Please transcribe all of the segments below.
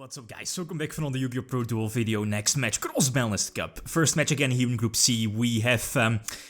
What's up guys, welcome back from the Yugioh Pro Duel video. Next match, Cross-Banlist Cup. First match again here in Group C. We have,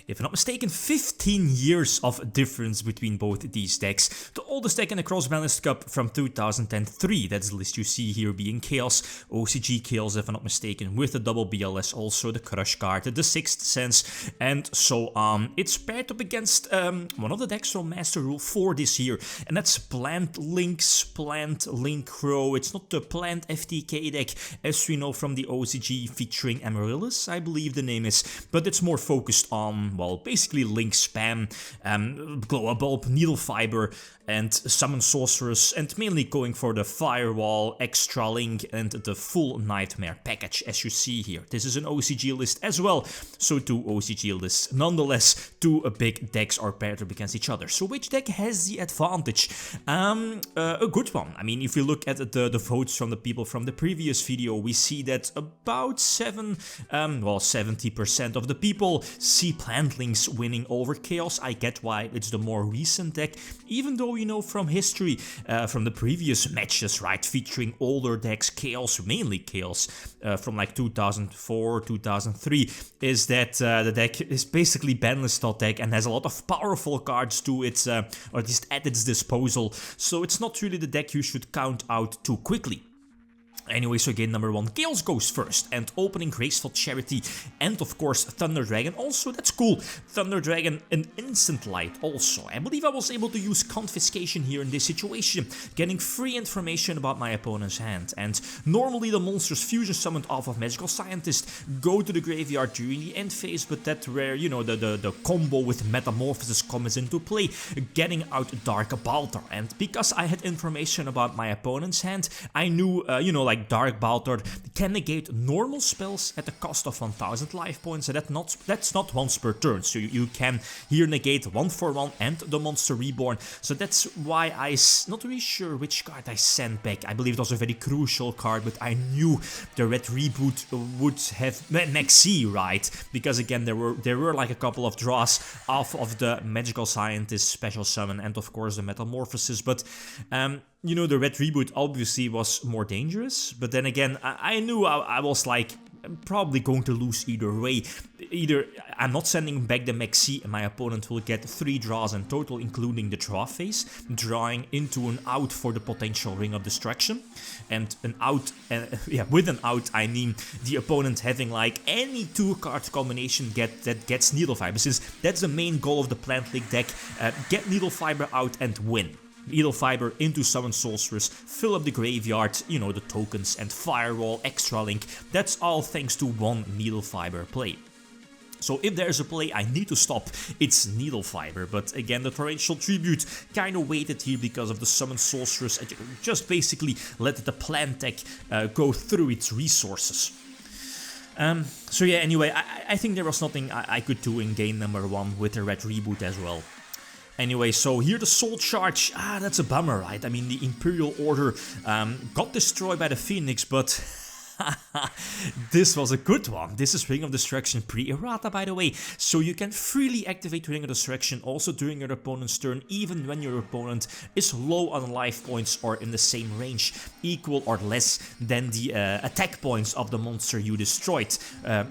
if I'm not mistaken, 15 years of difference between both these decks. The oldest deck in the Cross-Banlist Cup from 2003, that's the list you see here being Chaos, OCG Chaos if I'm not mistaken, with the double BLS, also the Crush card, the Sixth Sense, and so on. It's paired up against one of the decks from Master Rule 4 this year, and that's Plant Link Crow. It's not the Plant FTK deck as we know from the OCG featuring Amaryllis, I believe the name is, but it's more focused on, well, basically Link spam, Glow-a-Bulb, Needle Fiber, and Summon Sorceress, and mainly going for the Firewall, Extra Link, and the full Nightmare package as you see here. This is an OCG list as well, so two OCG lists. Nonetheless, two big decks are paired up against each other. So which deck has the advantage? A good one. I mean, if you look at the votes from the people from the previous video, we see that about 70% of the people see Plant Links winning over Chaos. I get why it's the more recent deck, even though, you know, from history, from the previous matches, right, featuring older decks, Chaos, mainly Chaos, from like 2004, 2003, is that the deck is basically banlist style deck and has a lot of powerful cards to its, or at least at its disposal, so it's not really the deck you should count out too quickly. Anyway, so game number 1, Chaos goes first, and opening Graceful Charity, and of course Thunder Dragon. Also, that's cool, Thunder Dragon, an instant light also. I believe I was able to use Confiscation here in this situation, getting free information about my opponent's hand. And normally the monsters fusion summoned off of Magical Scientist go to the graveyard during the end phase, but that's where, you know, the combo with Metamorphosis comes into play, getting out Dark Baltar. And because I had information about my opponent's hand, I knew, you know, like Dark Baltar can negate normal spells at the cost of 1000 life points, and that's not once per turn, so you can here negate 1/1 and the Monster Reborn. So that's why not really sure which card I sent back. I believe it was a very crucial card, but I knew the red reboot would have Maxi, right? Because again, there were like a couple of draws off of the Magical Scientist special summon and of course the Metamorphosis, but you know, the red reboot obviously was more dangerous, but then again, I knew I was like, I'm probably going to lose either way. Either I'm not sending back the Maxi and my opponent will get 3 draws in total, including the draw phase, drawing into an out for the potential Ring of Destruction. And an out, yeah, with an out I mean the opponent having like any 2-card combination that gets Needle Fiber, since that's the main goal of the Plant Link deck, get Needle Fiber out and win. Needle Fiber into Summon Sorceress, fill up the graveyard, you know, the tokens, and Firewall, Extra Link. That's all thanks to one Needle Fiber play. So if there's a play I need to stop, it's Needle Fiber, but again the Torrential Tribute kinda waited here because of the Summon Sorceress, and just basically let the Plant deck go through its resources. So yeah, anyway, I think there was nothing I could do in game number 1 with the red reboot as well. Anyway, so here the Soul Charge, that's a bummer, right? I mean, the Imperial Order got destroyed by the Phoenix, but this was a good one. This is Ring of Destruction pre-errata, by the way, so you can freely activate Ring of Destruction also during your opponent's turn, even when your opponent is low on life points or in the same range, equal or less than the attack points of the monster you destroyed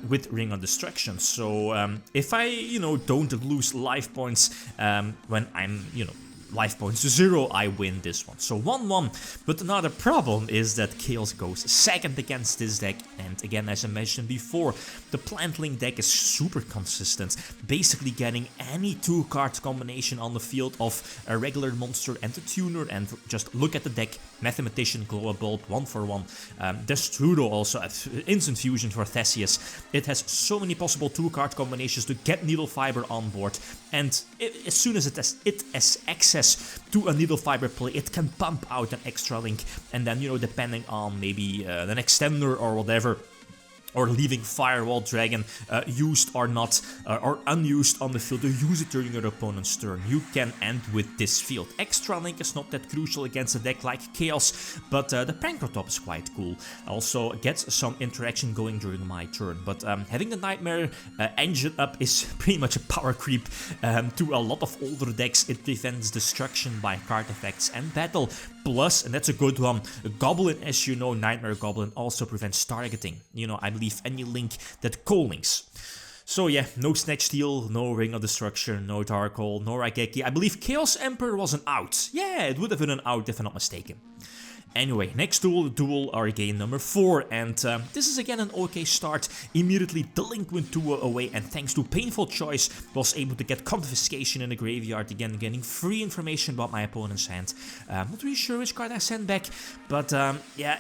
with Ring of Destruction. So if I, you know, don't lose life points when I'm, you know, life points to 0, I win this one. So 1-1, but another problem is that Chaos goes second against this deck, and again, as I mentioned before, the Plant Link deck is super consistent, basically getting any 2-card combination on the field of a regular monster and a tuner, and just look at the deck, Mathematician, Glow-a-Bulb, 1/1, Destrudo also, Instant Fusion for Theseus. It has so many possible 2-card combinations to get Needle Fiber on board, and as soon as it has access to a Needle Fiber play, it can pump out an Extra Link, and then, you know, depending on maybe an extender or whatever, or leaving Firewall Dragon used or not, or unused on the field, to use it during your opponent's turn. You can end with this field. Extra Link is not that crucial against a deck like Chaos, but the Pancrotop is quite cool. Also gets some interaction going during my turn, but having the Nightmare engine up is pretty much a power creep to a lot of older decks. It prevents destruction by card effects and battle, Plus, and that's a good one, Goblin, as you know, Nightmare Goblin also prevents targeting. You know, I believe any link that co-links. So yeah, no Snatch Steal, no Ring of Destruction, no Dark Hole, no Raigeki. I believe Chaos Emperor was an out. Yeah, it would have been an out if I'm not mistaken. Anyway, next duel our game number 4, and this is again an okay start. Immediately Delinquent 2 away, and thanks to Painful Choice was able to get Confiscation in the graveyard again, getting free information about my opponent's hand. Not really sure which card I sent back, but yeah.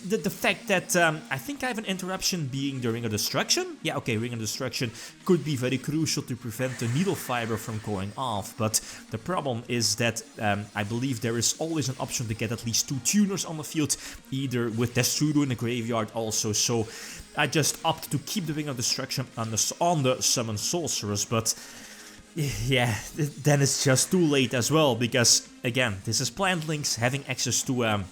The fact that I think I have an interruption being the Ring of Destruction. Yeah, okay, Ring of Destruction could be very crucial to prevent the Needle Fiber from going off. But the problem is that I believe there is always an option to get at least 2 tuners on the field, either with Destrudo in the graveyard also. So I just opted to keep the Ring of Destruction on the Summon Sorceress, but yeah, then it's just too late as well, because again, this is Plant Links having access to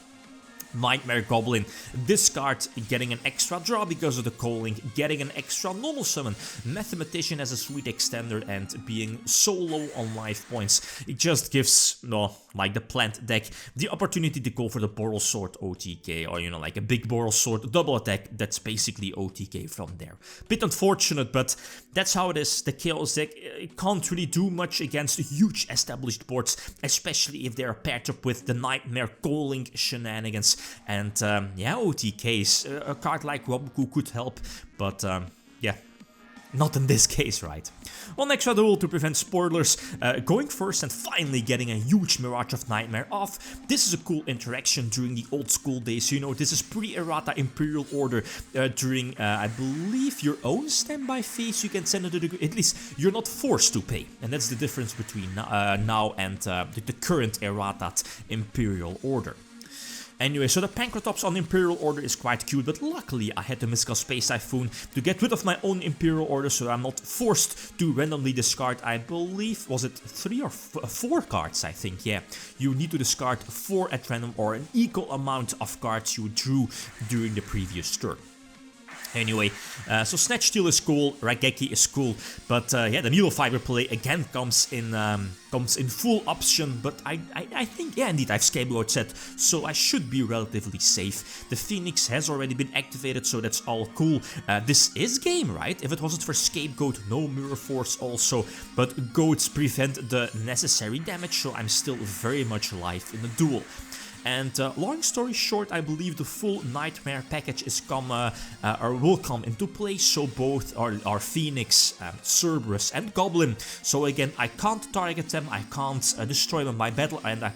Nightmare Goblin, this card getting an extra draw because of the co-link, getting an extra normal summon, Mathematician as a sweet extender, and being so low on life points. It just gives, no, like the plant deck, the opportunity to go for the Boral Sword OTK, or you know, like a big Boral Sword double attack, that's basically OTK from there. Bit unfortunate, but that's how it is. The Chaos deck can't really do much against huge established boards, especially if they are paired up with the Nightmare co-link shenanigans. And yeah, OTKs, a card like Wabuku could help, but yeah, not in this case, right? One extra duel to prevent spoilers, going first and finally getting a huge Mirage of Nightmare off. This is a cool interaction during the old school days, you know, this is pre-errata Imperial Order. During, I believe, your own standby phase, you can send it to the, at least you're not forced to pay. And that's the difference between now and the current errata Imperial Order. Anyway, so the Pancratops on Imperial Order is quite cute, but luckily I had to miscast Space Typhoon to get rid of my own Imperial Order, so I'm not forced to randomly discard, I believe, was it 3 or 4 cards, I think, yeah. You need to discard 4 at random, or an equal amount of cards you drew during the previous turn. Anyway, so Snatch Steal is cool, Raigeki is cool, but yeah, the Needle Fiber play again comes in full option, but I think, yeah, indeed, I have Scapegoat set, so I should be relatively safe. The Phoenix has already been activated, so that's all cool. This is game, right? If it wasn't for Scapegoat, no Mirror Force also, but Goats prevent the necessary damage, so I'm still very much alive in the duel. And long story short, I believe the full Nightmare package is will come into play, so both are Phoenix, Cerberus and Goblin. So again, I can't target them, I can't destroy them by battle, and I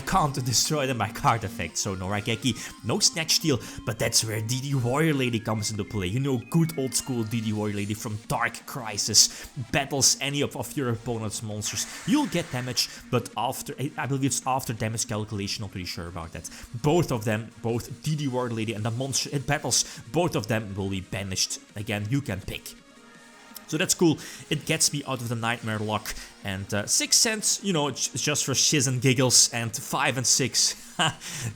can't destroy them by card effect. So no Raigeki, no Snatch Steal, but that's where DD Warrior Lady comes into play. You know, good old school DD Warrior Lady from Dark Crisis, battles any of your opponent's monsters. You'll get damage, but after, I believe it's after damage calculation, not really sure about that. Both of them, both DD Warrior Lady and the monster it battles, both of them will be banished. Again, you can pick. So that's cool. It gets me out of the Nightmare lock. And 6 cents, you know, it's just for shiz and giggles. And 5 and 6.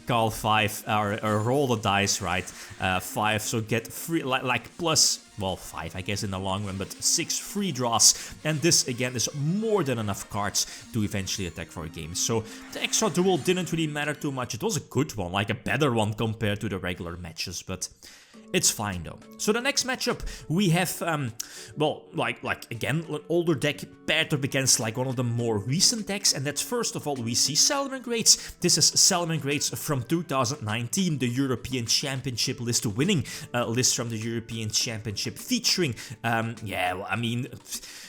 Call 5 or roll the dice, right? 5, so get free, like plus, well, 5 I guess in the long run, but 6 free draws. And this again is more than enough cards to eventually attack for a game. So the extra duel didn't really matter too much. It was a good one, like a better one compared to the regular matches, but it's fine though. So the next matchup we have, well, like again, an older deck paired up against like one of the more recent decks, and that's first of all we see Salamangreats. This is Salamangreats from 2019, the European Championship list, winning list from the European Championship, featuring, yeah, well, I mean,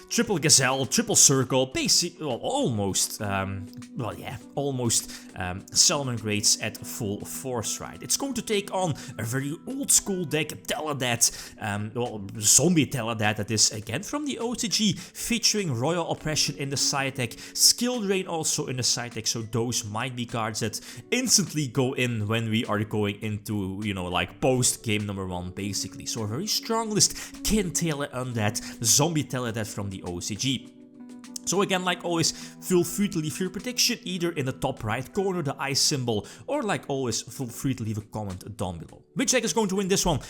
Triple Gazelle, Triple Circle, basic, well, almost, well, yeah, almost Salamangreats at full force, right? It's going to take on a very old school deck, Teledat, well, Zombie Teledat, that is again from the OTG, featuring Royal Oppression in the side deck, Skill Drain also in the side deck, so those might be cards that instantly go in when we are going into, you know, like post game number 1, basically. So a very strong list, Kin Tele Undead, Zombie Teledat from the OCG. So again, like always, feel free to leave your prediction either in the top right corner, the eye symbol, or like always, feel free to leave a comment down below. Which deck is going to win this one?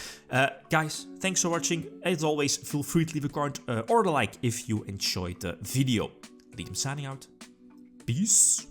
Guys, thanks for watching. As always, feel free to leave a comment or a like if you enjoyed the video. Lithium signing out. Peace.